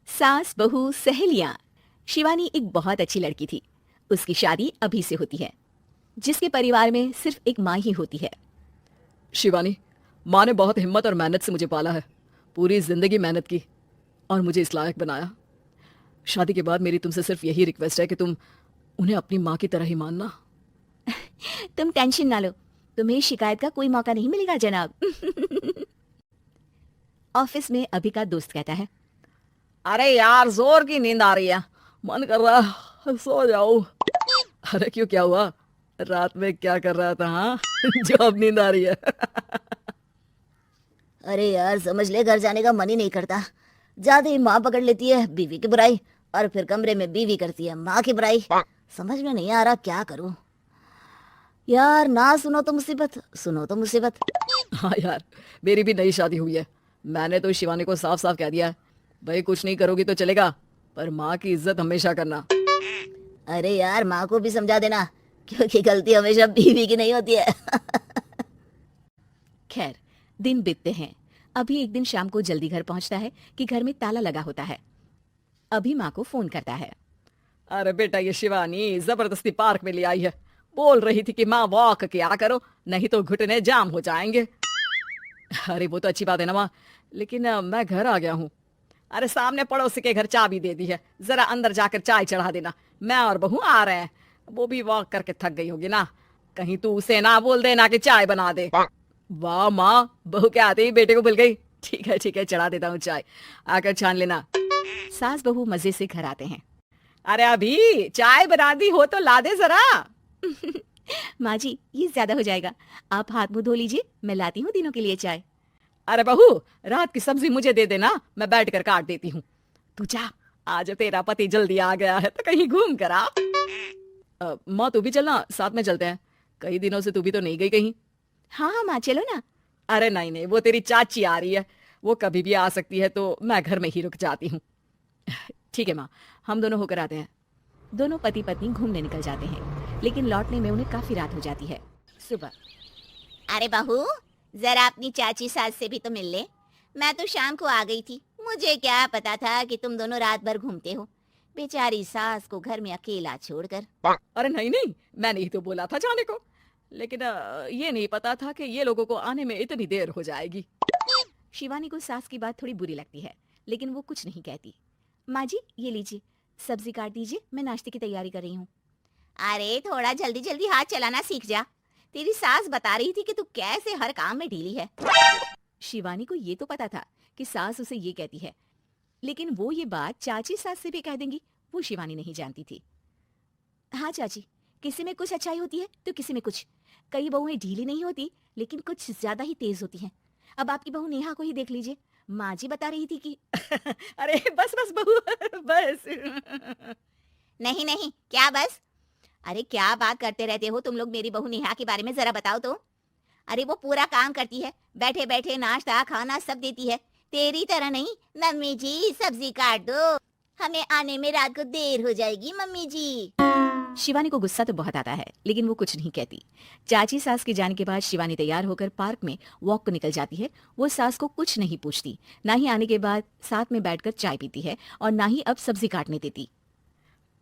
सास बहू सहेलियां। शिवानी एक बहुत अच्छी लड़की थी। उसकी शादी अभी से होती है, जिसके परिवार में सिर्फ एक माँ ही होती है। शिवानी, माँ ने बहुत हिम्मत और मेहनत से मुझे पाला है। पूरी जिंदगी मेहनत की और मुझे इस लायक बनाया। शादी के बाद मेरी तुमसे सिर्फ यही रिक्वेस्ट है कि तुम उन्हें अपनी माँ की तरह ही मानना। तुम टेंशन ना लो, तुम्हें शिकायत का कोई मौका नहीं मिलेगा जनाब। ऑफिस में अभी का दोस्त कहता है, अरे यार, जोर की नींद आ रही है, मन कर रहा है सो जाओ। अरे क्यों, क्या हुआ? रात में क्या कर रहा था? हाँ जो अब नींद आ रही है। अरे यार, समझ ले, घर जाने का मन ही नहीं करता। जाते ही माँ पकड़ लेती है बीवी की बुराई, और फिर कमरे में बीवी करती है माँ की बुराई। समझ में नहीं आ रहा क्या करूं। यार, ना सुनो तो मुसीबत, सुनो तो मुसीबत। हाँ यार, मेरी भी नई शादी हुई है। मैंने तो शिवानी को साफ साफ कह दिया है, भाई कुछ नहीं करोगी तो चलेगा, पर माँ की इज्जत हमेशा करना। अरे यार, माँ को भी समझा देना, क्योंकि गलती हमेशा बीवी की नहीं होती है। खैर दिन बीतते हैं। अभी एक दिन शाम को जल्दी घर पहुंचता है कि घर में ताला लगा होता है। अभी माँ को फोन करता है। अरे बेटा, ये शिवानी जबरदस्ती पार्क में ले आई है। बोल रही थी कि माँ वॉक किया करो, नहीं तो घुटने जाम हो जाएंगे। अरे वो तो अच्छी बात है ना माँ, लेकिन मैं घर आ गया हूँ। अरे सामने पड़ोसी के घर चाबी दे दी है, जरा अंदर जाकर चाय चढ़ा देना। मैं और बहू आ रहे हैं, वो भी वॉक करके थक गई होगी ना। कहीं तू उसे ना बोल देना कि चाय बना दे। वाह माँ, बहू के आते ही बेटे को भूल गई। ठीक है ठीक है, चढ़ा देता हूँ चाय, आकर छान लेना। सास बहू मजे से घर आते हैं। अरे अभी चाय बना दी हो तो ला दे जरा। माँ जी, ये ज्यादा हो जाएगा, आप हाथ मुंह धो लीजिए, मैं लाती हूँ तीनों के लिए चाय। अरे बहू, रात की सब्जी मुझे दे देना, मैं बैठ कर काट देती हूँ। तू जा, आज तेरा पति जल्दी आ गया है तो कहीं घूम कर आ। माँ तू भी चलना, साथ में चलते हैं। कई दिनों से तू भी तो नहीं गई कहीं। हाँ हाँ माँ, चलो ना। अरे नहीं नहीं, वो तेरी चाची आ रही है, वो कभी भी आ सकती है, तो मैं घर में ही रुक जाती हूँ। ठीक है माँ, हम दोनों होकर आते हैं। दोनों पति पत्नी घूमने निकल जाते हैं, लेकिन लौटने में उन्हें काफी रात हो जाती है। सुबह, अरे बहू, जरा अपनी चाची सास से भी तो मिल ले। मैं तो शाम को आ गई थी, मुझे क्या पता था कि तुम दोनों रात भर घूमते हो। बेचारी सास को घर में अकेला छोड़कर। अरे नहीं नहीं, मैंने ही तो बोला था जाने को, लेकिन ये नहीं पता था कि ये लोगों को आने में इतनी देर हो जाएगी। शिवानी को सास की बात थोड़ी बुरी लगती है, लेकिन वो कुछ नहीं कहती। माँ जी, ये लीजिए, सब्जी काट दीजिए, मैं नाश्ते की तैयारी कर रही हूँ। अरे थोड़ा जल्दी जल्दी हाथ चलाना सीख जा। तेरी सास बता रही थी कि तू कैसे हर काम में ढीली है। शिवानी को ये तो पता था कि सास उसे ये कहती है, लेकिन वो ये बात चाची सास से भी कह देंगी, वो शिवानी नहीं जानती थी। हाँ चाची, किसी में कुछ अच्छाई होती है तो किसी में कुछ। कई बहुएं ढीली नहीं होती, लेकिन कुछ ज्यादा ही तेज होती हैं। अब आपकी बहू नेहा को ही देख लीजिए, माँ जी बता रही थी कि अरे बस बस बहू, बस। नहीं नहीं, क्या बस? अरे क्या बात करते रहते हो तुम लोग मेरी बहू नेहा के बारे में, जरा बताओ तो। अरे वो पूरा काम करती है, बैठे बैठे नाश्ता खाना सब देती है। तेरी तरह नहीं। मम्मी जी सब्जी काट दो, हमें आने में रात को देर हो जाएगी मम्मी जी। शिवानी को गुस्सा तो बहुत आता है, लेकिन वो कुछ नहीं कहती। चाची सास के जाने के बाद शिवानी तैयार होकर पार्क में वॉक को निकल जाती है। वो सास को कुछ नहीं पूछती, ना ही आने के बाद साथ में बैठकर चाय पीती है, और ना ही अब सब्जी काटने देती।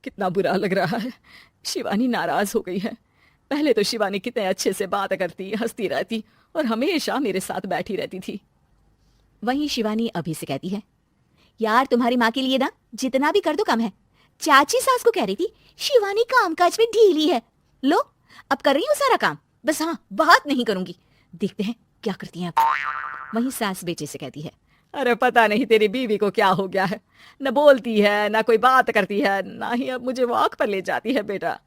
कितना बुरा लग रहा है, शिवानी नाराज हो गई है। पहले तो शिवानी कितने अच्छे से बात करती, हंसती रहती और हमेशा मेरे साथ बैठी रहती थी। वहीं शिवानी अभी से कहती है, यार तुम्हारी माँ के लिए ना जितना भी कर दो कम है। चाची सास को कह रही थी शिवानी कामकाज में ढीली है, लो अब कर रही हूँ सारा काम, बस हाँ बात नहीं करूंगी, देखते हैं क्या करती हैं अब। वहीं सास बेटे से कहती है, अरे पता नहीं तेरी बीवी को क्या हो गया है, न बोलती है न कोई बात करती है, ना ही अब मुझे वॉक पर ले जाती है। बेटा,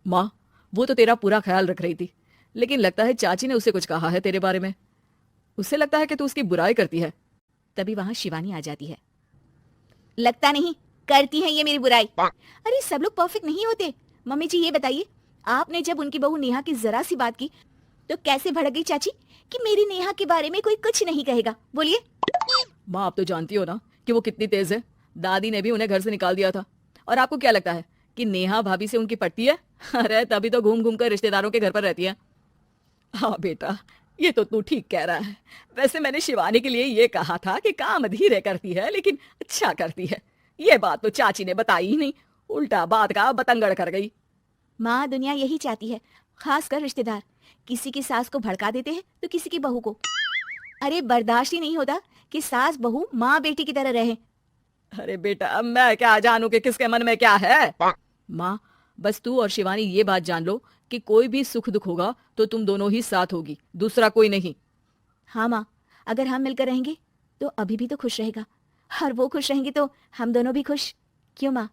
माँ वो तो तेरा पूरा ख्याल रख रही थी, लेकिन लगता है चाची ने उसे कुछ कहा है तेरे बारे में। उसे लगता है कि तू उसकी बुराई करती है। तभी वहां शिवानी आ जाती है। लगता नहीं, करती है ये मेरी बुराई। अरे सब लोग परफेक्ट नहीं होते। मम्मी जी ये बताइए, आपने जब उनकी बहू नेहा की जरा सी बात की तो कैसे भड़क गई चाची कि मेरी नेहा के बारे में कोई कुछ नहीं कहेगा? बोलिए। माँ आप तो जानती हो ना कि वो कितनी तेज है। दादी ने भी उन्हें घर से निकाल दिया था, और आपको क्या लगता है कि नेहा भाभी से उनकी पटती है? अरे तभी तो घूम घूम कर रिश्तेदारों के घर पर रहती है। हाँ बेटा, ये तो तू ठीक कह रहा है। वैसे मैंने शिवानी के लिए ये कहा था कि काम धीरे करती है लेकिन अच्छा करती है। ये बात तो चाची ने बताई ही नहीं, उल्टा बात का बतंगड़ कर गई। माँ, दुनिया यही चाहती है, खासकर रिश्तेदार। किसी की सास को भड़का देते हैं तो किसी की बहू को। अरे बर्दाश्त ही नहीं होता कि सास बहू माँ बेटी की तरह रहे। अरे बेटा, मैं क्या जानू कि किसके मन में क्या है। माँ, बस तू और शिवानी ये बात जान लो कि कोई भी सुख दुख होगा तो तुम दोनों ही साथ होगी, दूसरा कोई नहीं। हाँ माँ, अगर हम मिलकर रहेंगे तो अभी भी तो खुश रहेगा, और वो खुश रहेंगे तो हम दोनों भी खुश। क्यों माँ?